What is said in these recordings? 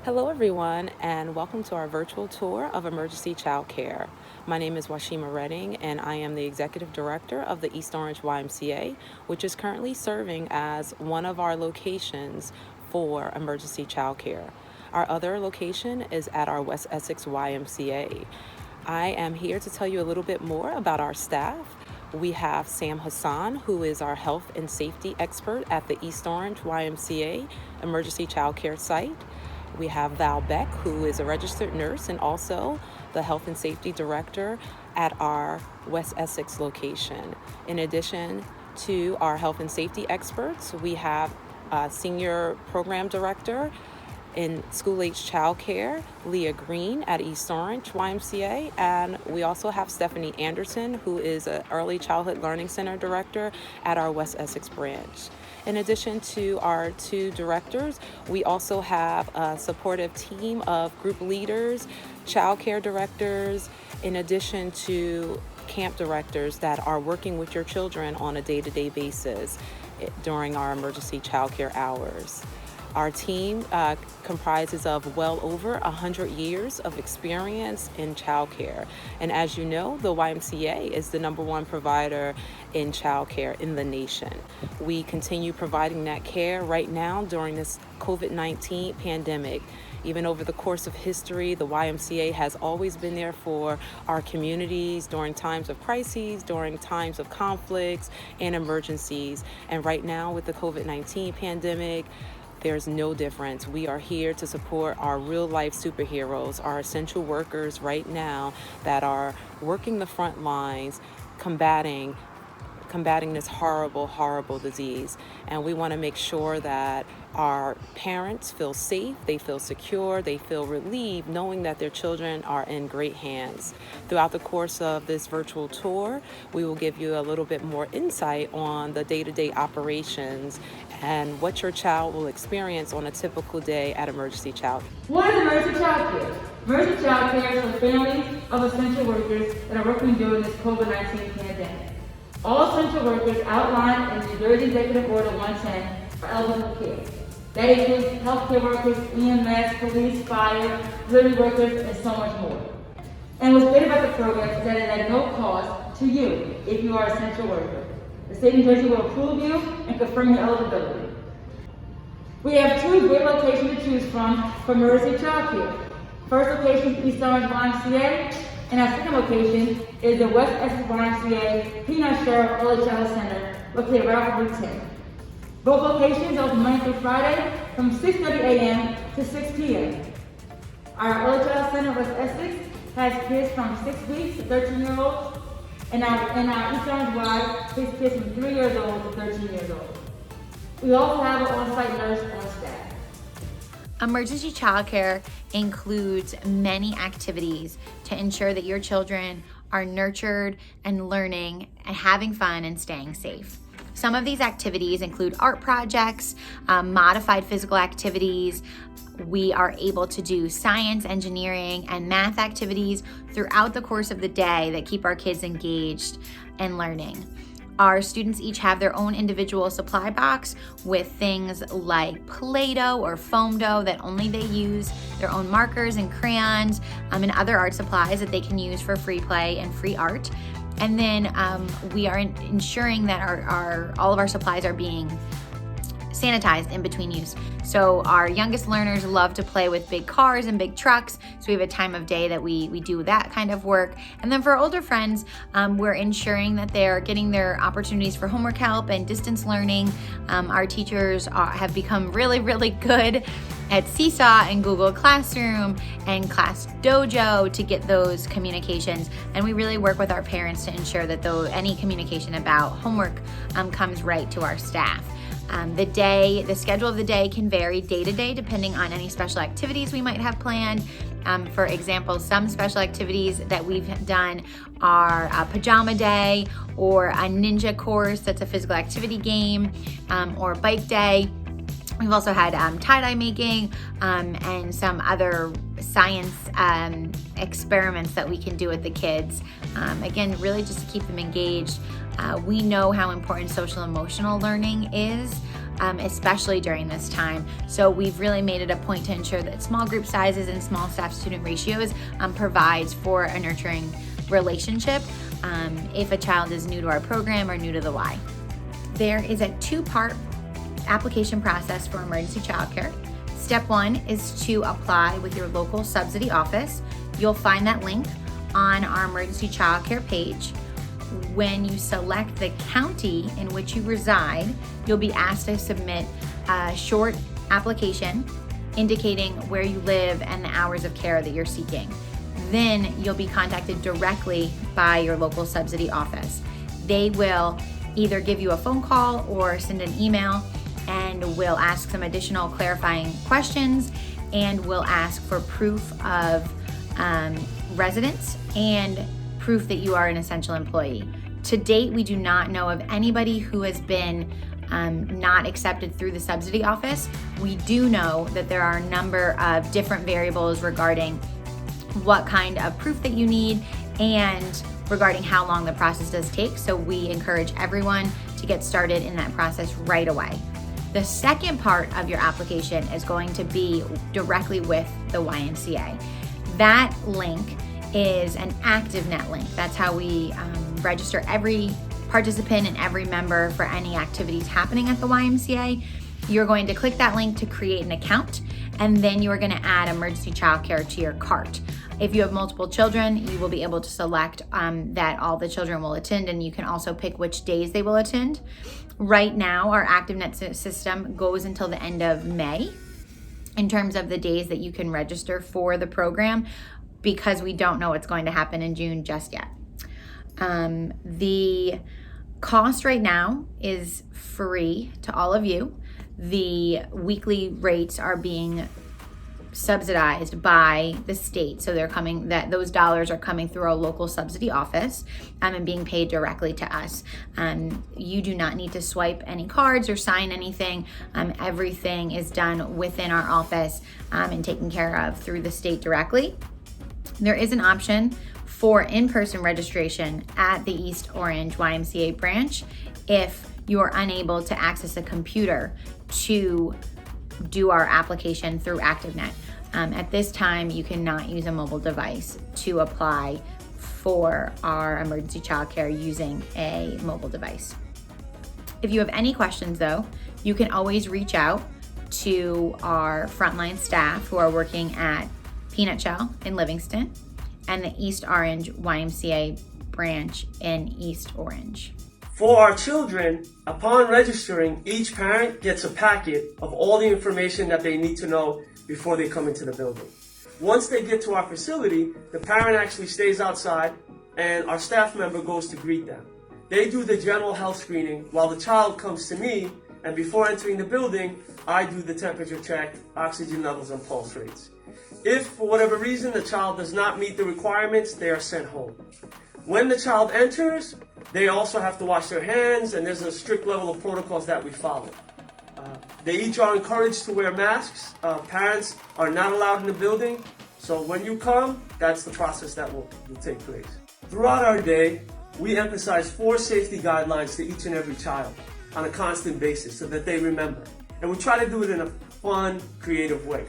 Hello, everyone, and welcome to our virtual tour of Emergency Childcare. My name is Washima Redding, and I am the Executive Director of the East Orange YMCA, which is currently serving as one of our locations for Emergency Childcare. Our other location is at our West Essex YMCA. I am here to tell you a little bit more about our staff. We have Sam Hassan, who is our health and safety expert at the East Orange YMCA Emergency Childcare site. We have Val Beck, who is a registered nurse and also the health and safety director at our West Essex location. In addition to our health and safety experts, we have a senior program director in school-age childcare, Leah Green at East Orange YMCA, and we also have Stephanie Anderson, who is an early childhood learning center director at our West Essex branch. In addition to our two directors, we also have a supportive team of group leaders, childcare directors, in addition to camp directors that are working with your children on a day-to-day basis during our emergency childcare hours. Our team comprises of well over 100 years of experience in childcare. And as you know, the YMCA is the #1 provider in childcare in the nation. We continue providing that care right now during this COVID-19 pandemic. Even over the course of history, the YMCA has always been there for our communities during times of crises, during times of conflicts and emergencies. And right now with the COVID-19 pandemic, there's no difference. We are here to support our real-life superheroes, our essential workers right now that are working the front lines, combating this horrible disease. And we want to make sure that our parents feel safe, they feel secure, they feel relieved knowing that their children are in great hands. Throughout the course of this virtual tour, we will give you a little bit more insight on the day-to-day operations and what your child will experience on a typical day at Emergency Child. What is emergency child care? Emergency child care is for families of essential workers that are working during this COVID-19 pandemic. All essential workers outlined in New Jersey Executive Order 110 are eligible for care. That includes healthcare workers, EMS, police, fire, delivery workers, and so much more. And what's great about the program is that it is at no cost to you if you are an essential worker. The state of New Jersey will approve you and confirm your eligibility. We have two great locations to choose from for emergency child care. First location is East Orange YMCA, and our second location is the West Essex YMCA Peanut Share Early Childhood Center, located right off of Route 10. Both locations are open Monday through Friday from 6:30 a.m. to 6 p.m. Our Early Childhood Center, West Essex, has kids from 6 weeks to 13-year-olds, and our East Orange Y takes kids from 3 years old to 13 years old. We also have an on-site nurse on staff. Emergency childcare includes many activities to ensure that your children are nurtured and learning and having fun and staying safe. Some of these activities include art projects, modified physical activities. We are able to do science, engineering, and math activities throughout the course of the day that keep our kids engaged and learning. Our students each have their own individual supply box with things like Play-Doh or foam dough that only they use, their own markers and crayons, and other art supplies that they can use for free play and free art. And then we are ensuring that all of our supplies are being sanitized in between use. So our youngest learners love to play with big cars and big trucks. So we have a time of day that we do that kind of work. And then for older friends, we're ensuring that they're getting their opportunities for homework help and distance learning. Our teachers have become really, really good at Seesaw and Google Classroom and Class Dojo to get those communications. And we really work with our parents to ensure that any communication about homework comes right to our staff. The schedule of the day can vary day to day depending on any special activities we might have planned. For example, some special activities that we've done are a pajama day or a ninja course, that's a physical activity game, or bike day. We've also had tie-dye making and some other science experiments that we can do with the kids. Again, really just to keep them engaged. We know how important social emotional learning is especially during this time. So we've really made it a point to ensure that small group sizes and small staff student ratios provides for a nurturing relationship if a child is new to our program or new to the Y. There is a 2-part application process for emergency childcare. Step 1 is to apply with your local subsidy office. You'll find that link on our emergency childcare page. When you select the county in which you reside, you'll be asked to submit a short application indicating where you live and the hours of care that you're seeking. Then you'll be contacted directly by your local subsidy office. They will either give you a phone call or send an email, and will ask some additional clarifying questions, and will ask for proof of residence and proof that you are an essential employee. To date, we do not know of anybody who has been not accepted through the subsidy office. We do know that there are a number of different variables regarding what kind of proof that you need and regarding how long the process does take. So we encourage everyone to get started in that process right away. The second part of your application is going to be directly with the YMCA. That link is an ActiveNet link. That's how we register every participant and every member for any activities happening at the YMCA. You're going to click that link to create an account, and then you are going to add emergency childcare to your cart. If you have multiple children, you will be able to select that all the children will attend, and you can also pick which days they will attend. Right now, our ActiveNet system goes until the end of May in terms of the days that you can register for the program, because we don't know what's going to happen in June just yet. The cost right now is free to all of you. The weekly rates are being subsidized by the state, so those dollars are coming through our local subsidy office and being paid directly to us. You do not need to swipe any cards or sign anything. Everything is done within our office and taken care of through the state directly. There is an option for in-person registration at the East Orange YMCA branch if you are unable to access a computer to do our application through ActiveNet. At this time, you cannot use a mobile device to apply for our emergency childcare using a mobile device. If you have any questions though, you can always reach out to our frontline staff who are working at Peanut Shell in Livingston and the East Orange YMCA branch in East Orange. For our children, upon registering, each parent gets a packet of all the information that they need to know before they come into the building. Once they get to our facility, the parent actually stays outside and our staff member goes to greet them. They do the general health screening while the child comes to me, and before entering the building, I do the temperature check, oxygen levels, and pulse rates. If, for whatever reason, the child does not meet the requirements, they are sent home. When the child enters, they also have to wash their hands, and there's a strict level of protocols that we follow. They each are encouraged to wear masks. Parents are not allowed in the building. So when you come, that's the process that will take place. Throughout our day, we emphasize 4 safety guidelines to each and every child on a constant basis so that they remember. And we try to do it in a fun, creative way.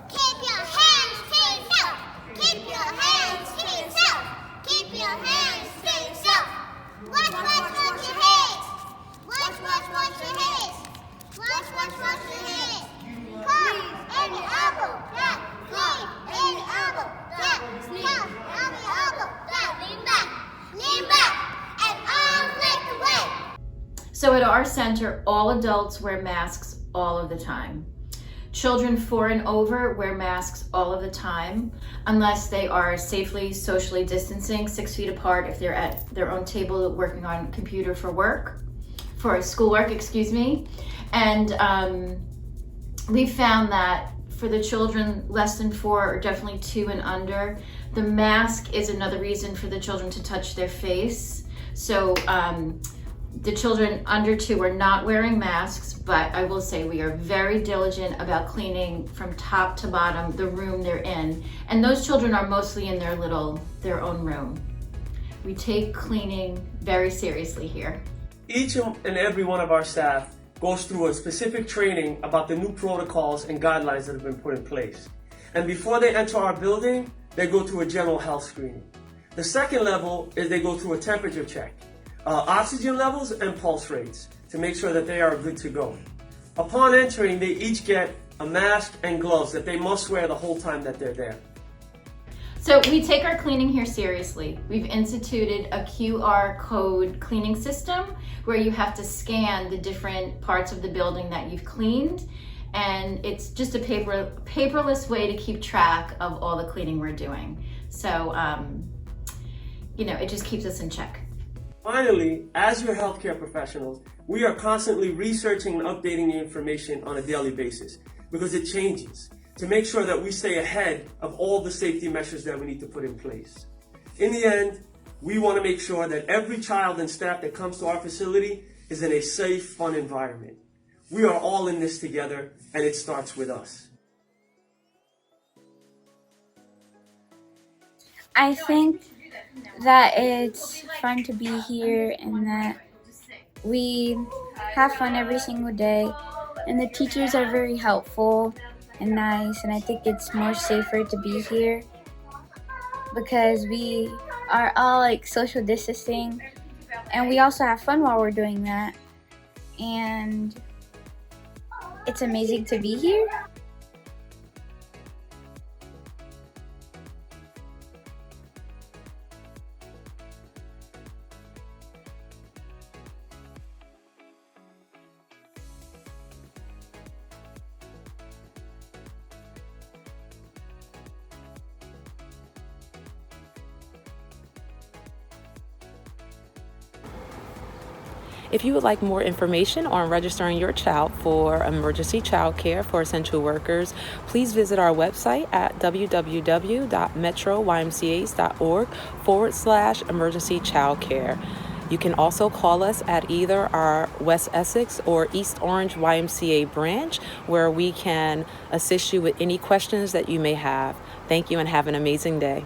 Keep your hands to yourself. Keep your hands to yourself. Keep your hands to yourself. Wash your heads. Wash your heads. Wash your heads. Cough in the elbow. Cough in the elbow. Cough in the elbow. Lean back. And arms lift away. So at our center, all adults wear masks all of the time. Children 4 and over wear masks all of the time, unless they are safely socially distancing 6 feet apart if they're at their own table working on computer for schoolwork, excuse me. And we found that for the children less than 4 or definitely 2 and under, the mask is another reason for the children to touch their face. So the children under 2 are not wearing masks, but I will say we are very diligent about cleaning from top to bottom the room they're in. And those children are mostly in their own room. We take cleaning very seriously here. Each and every one of our staff goes through a specific training about the new protocols and guidelines that have been put in place. And before they enter our building, they go through a general health screening. The second level is they go through a temperature check, oxygen levels and pulse rates to make sure that they are good to go. Upon entering, they each get a mask and gloves that they must wear the whole time that they're there. So we take our cleaning here seriously. We've instituted a QR code cleaning system where you have to scan the different parts of the building that you've cleaned. And it's just a paperless way to keep track of all the cleaning we're doing. So, it just keeps us in check. Finally, as your healthcare professionals, we are constantly researching and updating the information on a daily basis because it changes to make sure that we stay ahead of all the safety measures that we need to put in place. In the end, we want to make sure that every child and staff that comes to our facility is in a safe, fun environment. We are all in this together, and it starts with us. I think that it's fun to be here and that we have fun every single day, and the teachers are very helpful and nice, and I think it's more safer to be here because we are all like social distancing, and we also have fun while we're doing that, and it's amazing to be here. If you would like more information on registering your child for emergency child care for essential workers, please visit our website at www.metroymcas.org/emergency child care. You can also call us at either our West Essex or East Orange YMCA branch, where we can assist you with any questions that you may have. Thank you and have an amazing day.